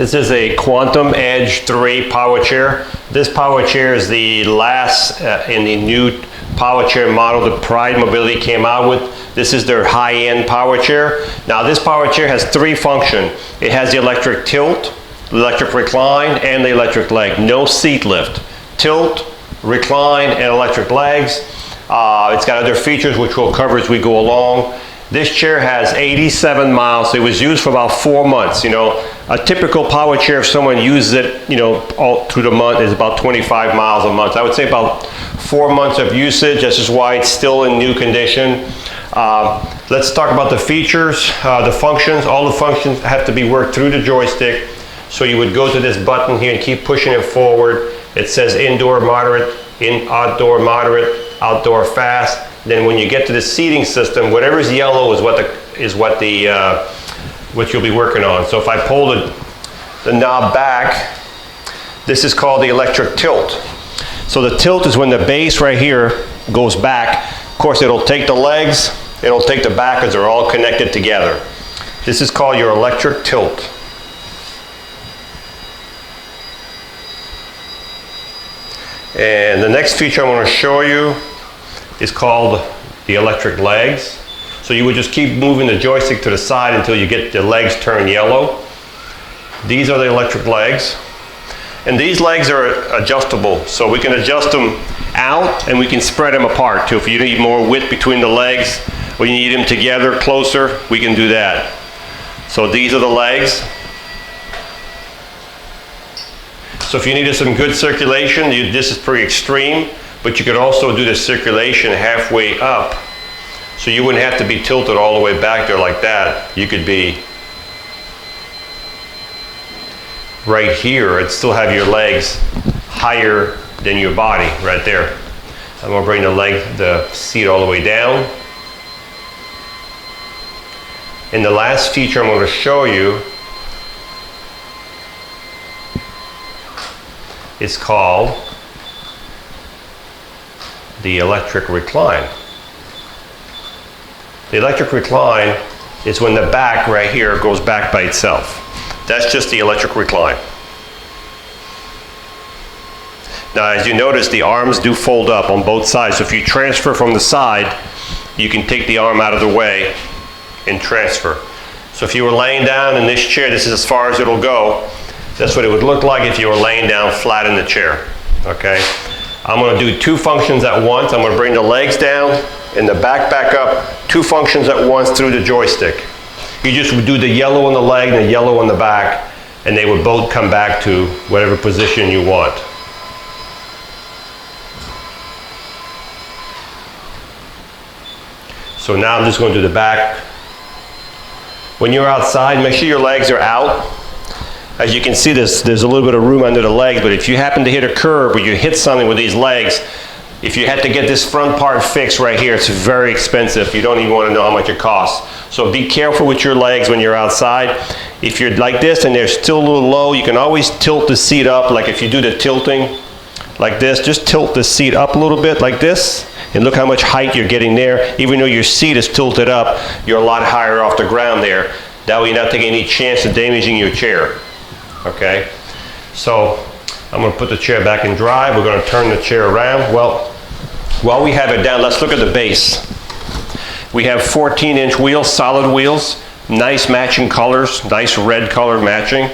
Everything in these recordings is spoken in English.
This is a Quantum Edge 3 power chair. This power chair is the last in the new power chair model that Pride Mobility came out with. This is their high-end power chair. Now this power chair has 3 functions. It has the electric tilt, electric recline, and the electric leg. No seat lift. Tilt, recline, and electric legs. It's got other features which we'll cover as we go along. This chair has 87 miles. It was used for about 4 months. You know, a typical power chair, if someone uses it, you know, all through the month, is about 25 miles a month. I would say about 4 months of usage. This is why it's still in new condition. Let's talk about the features, the functions. All the functions have to be worked through the joystick. So you would go to this button here and keep pushing it forward. It says indoor moderate, outdoor moderate, outdoor fast. Then when you get to the seating system, whatever is yellow is what you'll be working on. So if I pull the knob back, this is called the electric tilt. So the tilt is when the base right here goes back. Of course, it'll take the legs, it'll take the back, because they're all connected together. This is called your electric tilt. And the next feature I want to show you is called the electric legs. So you would just keep moving the joystick to the side until you get the legs turn yellow. These are the electric legs. And these legs are adjustable. So we can adjust them out and we can spread them apart too. If you need more width between the legs or you need them together closer, we can do that. So these are the legs. So if you needed some good circulation, this is pretty extreme. But you could also do the circulation halfway up. So you wouldn't have to be tilted all the way back there like that. You could be right here and still have your legs higher than your body right there. I'm gonna bring the seat all the way down. And the last feature I'm gonna show you is called the electric recline. The electric recline is when the back right here goes back by itself. That's just the electric recline. Now, as you notice, the arms do fold up on both sides. So if you transfer from the side, you can take the arm out of the way and transfer. So if you were laying down in this chair, this is as far as it'll go. That's what it would look like if you were laying down flat in the chair, okay? I'm going to do 2 functions at once. I'm going to bring the legs down and the back up. 2 functions at once through the joystick. You just would do the yellow on the leg and the yellow on the back, and they would both come back to whatever position you want. So now I'm just going to do the back. When you're outside, make sure your legs are out. As you can see, there's a little bit of room under the legs, but if you happen to hit a curb or you hit something with these legs, if you had to get this front part fixed right here, it's very expensive. You don't even want to know how much it costs. So be careful with your legs when you're outside. If you're like this and they're still a little low, you can always tilt the seat up. Like if you do the tilting like this, just tilt the seat up a little bit like this, and look how much height you're getting there. Even though your seat is tilted up, you're a lot higher off the ground there. That way you're not taking any chance of damaging your chair. Okay, so I'm going to put the chair back in drive. We're going to turn the chair around. Well, while we have it down, let's look at the base. We have 14-inch wheels, solid wheels, nice matching colors, nice red color matching.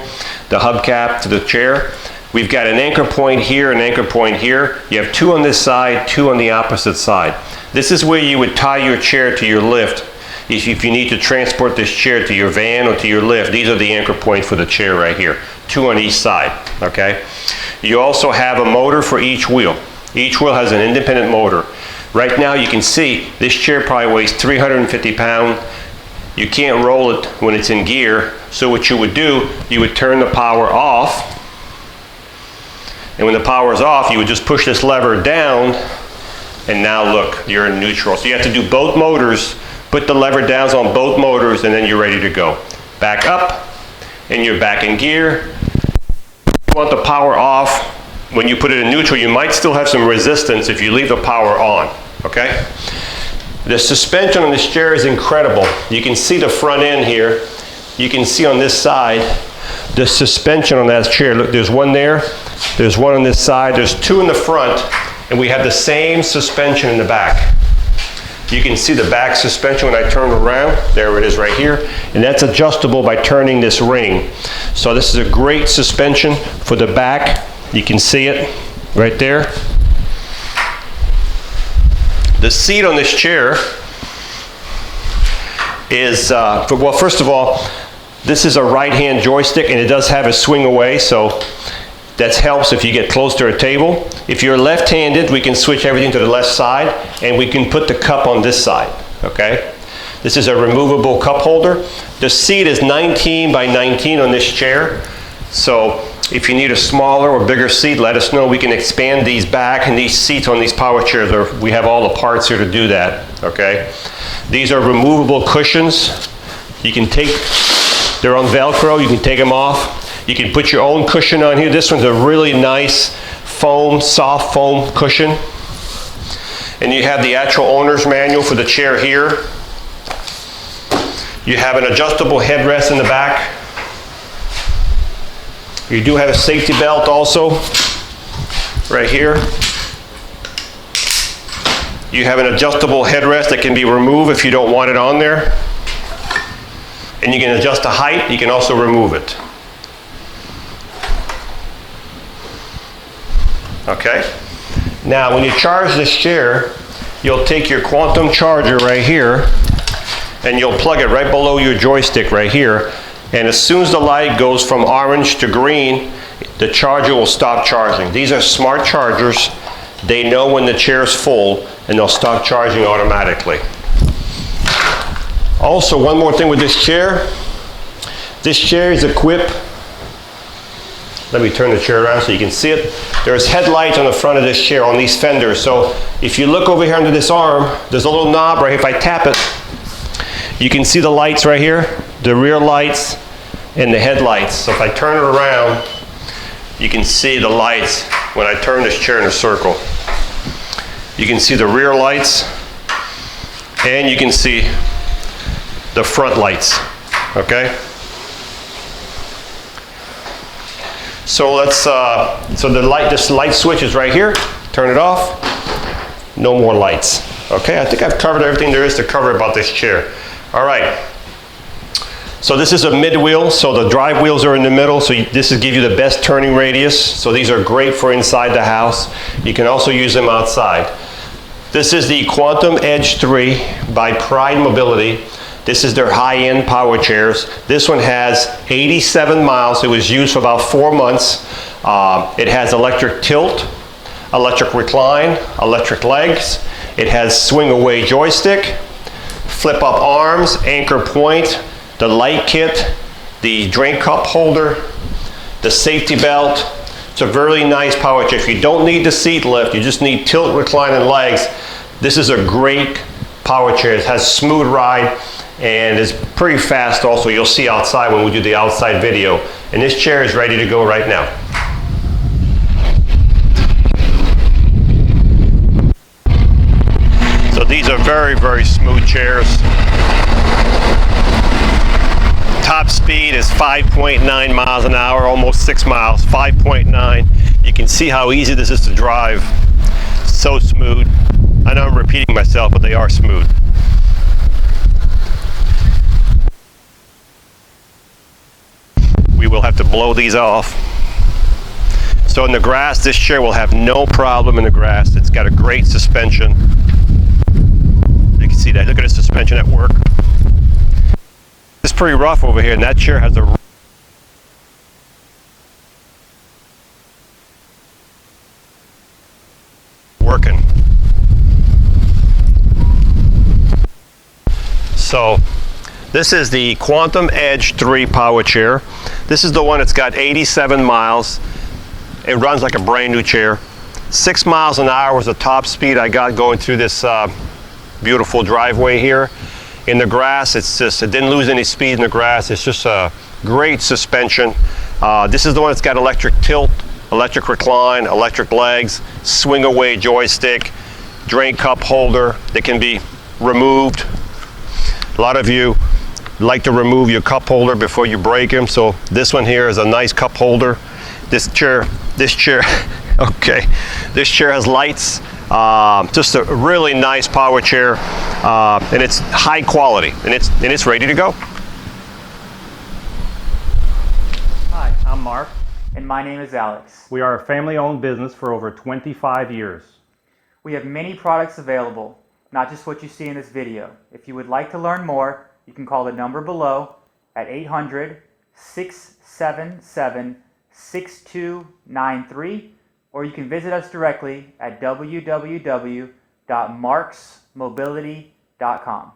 The hubcap to the chair. We've got an anchor point here, an anchor point here. You have 2 on this side, 2 on the opposite side. This is where you would tie your chair to your lift. If you need to transport this chair to your van or to your lift, these are the anchor points for the chair right here. 2 on each side, okay? You also have a motor for each wheel. Each wheel has an independent motor. Right now you can see this chair probably weighs 350 pounds. You can't roll it when it's in gear. So what you would do, you would turn the power off. And when the power is off, you would just push this lever down. And now look, you're in neutral. So you have to do both motors. Put the lever down on both motors and then you're ready to go. Back up and you're back in gear. You want the power off. When you put it in neutral, you might still have some resistance if you leave the power on, okay? The suspension on this chair is incredible. You can see the front end here. You can see on this side, the suspension on that chair. Look, there's one there, there's one on this side, there's two in the front, and we have the same suspension in the back. You can see the back suspension when I turn around. There it is right here. And that's adjustable by turning this ring. So this is a great suspension for the back. You can see it right there. The seat on this chair is, well, first of all, this is a right-hand joystick, and it does have a swing away, so that helps if you get close to a table. If you're left-handed, we can switch everything to the left side, and we can put the cup on this side, okay? This is a removable cup holder. The seat is 19 by 19 on this chair, so if you need a smaller or bigger seat, let us know. We can expand these back, and these seats on these power chairs, we have all the parts here to do that, okay? These are removable cushions. You can take, they're on Velcro, you can take them off. You can put your own cushion on here. This one's a really nice foam, soft foam cushion. And you have the actual owner's manual for the chair here. You have an adjustable headrest in the back. You do have a safety belt also, right here. You have an adjustable headrest that can be removed if you don't want it on there. And you can adjust the height, you can also remove it. Okay? Now, when you charge this chair, you'll take your quantum charger right here, and you'll plug it right below your joystick right here. And as soon as the light goes from orange to green, the charger will stop charging. These are smart chargers. They know when the chair is full, and they'll stop charging automatically. Also, one more thing with this chair. This chair is equipped. Let me turn the chair around so you can see it. There's headlights on the front of this chair on these fenders. So if you look over here under this arm, there's a little knob right here. If I tap it, you can see the lights right here, the rear lights and the headlights. So if I turn it around, you can see the lights when I turn this chair in a circle. You can see the rear lights, and you can see the front lights, okay? So let's, so this light switch is right here. Turn it off. No more lights. Okay, I think I've covered everything there is to cover about this chair. All right. So this is a mid wheel, so the drive wheels are in the middle, so this will give you the best turning radius. So these are great for inside the house. You can also use them outside. This is the Quantum Edge 3 by Pride Mobility. This is their high-end power chairs. This one has 87 miles. It was used for about 4 months. It has electric tilt, electric recline, electric legs. It has swing-away joystick, flip-up arms, anchor point, the light kit, the drink cup holder, the safety belt. It's a very nice power chair. If you don't need the seat lift, you just need tilt, recline, and legs, this is a great power chair. It has smooth ride, and it's pretty fast also. You'll see outside when we do the outside video. And this chair is ready to go right now. So these are very, very smooth chairs. Top speed is 5.9 miles an hour, almost 6 miles, 5.9. You can see how easy this is to drive. So smooth. I know I'm repeating myself, but they are smooth. We will have to blow these off. So in the grass, this chair will have no problem in the grass. It's got a great suspension. You can see that. Look at the suspension at work. It's pretty rough over here, and that chair has a working. So this is the Quantum Edge 3 power chair. This is the one that's got 87 miles. It runs like a brand new chair. 6 miles an hour was the top speed I got going through this beautiful driveway here. In the grass, it didn't lose any speed in the grass. It's just a great suspension. This is the one that's got electric tilt, electric recline, electric legs, swing away joystick, drink cup holder that can be removed. A lot of you like to remove your cup holder before you break them. So this one here is a nice cup holder. This chair, okay, this chair has lights. Just a really nice power chair, and it's high quality, and it's ready to go. Hi, I'm Mark. And my name is Alex. We are a family-owned business for over 25 years. We have many products available, not just what you see in this video. If you would like to learn more, you can call the number below at 800-677-6293, or you can visit us directly at www.marksmobility.com.